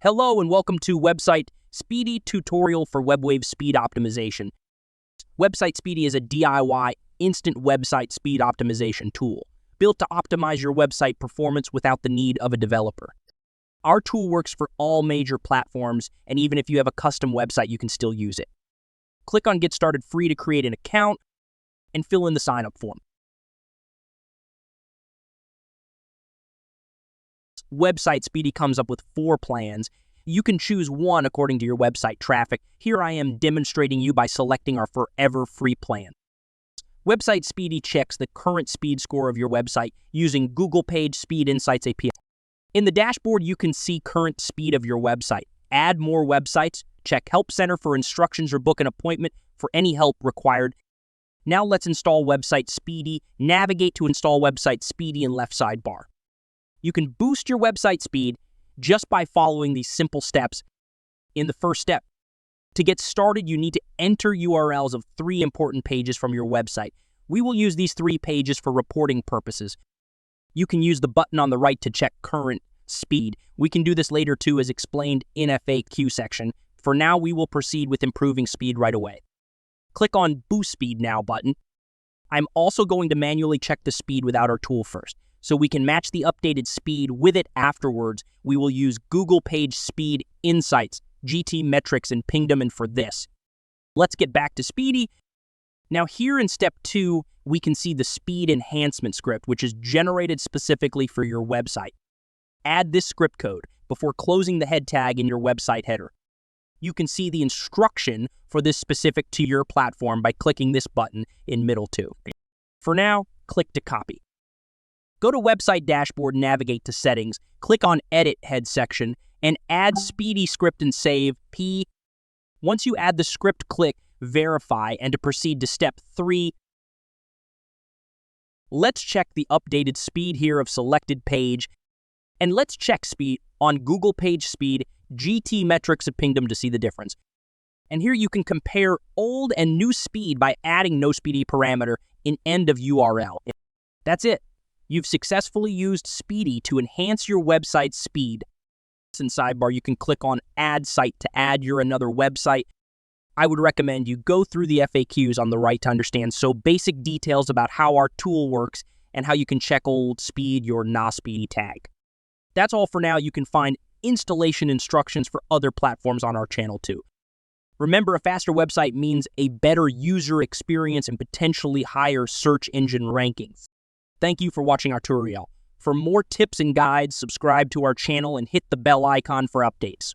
Hello and welcome to website Speedy tutorial for WebWave speed optimization. Website Speedy is a DIY instant website speed optimization tool built to optimize your website performance without the need of a developer. Our tool works for all major platforms, and even if you have a custom website, you can still use it. Click on Get Started Free to create an account and fill in the sign-up form. Website Speedy comes up with 4 plans. You can choose one according to your website traffic. Here I am demonstrating you by selecting our forever free plan. Website Speedy checks the current speed score of your website using Google Page Speed Insights API. In the dashboard, you can see current speed of your website. Add more websites, check Help Center for instructions, or book an appointment for any help required. Now let's install Website Speedy. Navigate to Install Website Speedy in left sidebar. You can boost your website speed just by following these simple steps. In the first step, to get started, you need to enter URLs of 3 important pages from your website. We will use these 3 pages for reporting purposes. You can use the button on the right to check current speed. We can do this later too, as explained in FAQ section. For now, we will proceed with improving speed right away. Click on Boost Speed Now button. I'm also going to manually check the speed without our tool first, so we can match the updated speed with it afterwards. We will use Google Page Speed Insights, GT metrics, and ping them in for this. Let's get back to Speedy. Now here in step 2, we can see the speed enhancement script, which is generated specifically for your website. Add this script code before closing the head tag in your website header. You can see the instruction for this specific to your platform by clicking this button in middle 2. For now, click to copy. Go to Website Dashboard, navigate to Settings, click on Edit Head section, and add Speedy script and save P. Once you add the script, click Verify, and to proceed to step 3, let's check the updated speed here of selected page, and let's check speed on Google Page Speed, GT metrics, and ping them to see the difference. And here you can compare old and new speed by adding no speedy parameter in end of URL. That's it. You've successfully used Speedy to enhance your website speed. In sidebar, you can click on Add Site to add your another website. I would recommend you go through the FAQs on the right to understand basic details about how our tool works and how you can check old speed your not speedy tag. That's all for now. You can find installation instructions for other platforms on our channel too. Remember, a faster website means a better user experience and potentially higher search engine rankings. Thank you for watching our tutorial. For more tips and guides, subscribe to our channel and hit the bell icon for updates.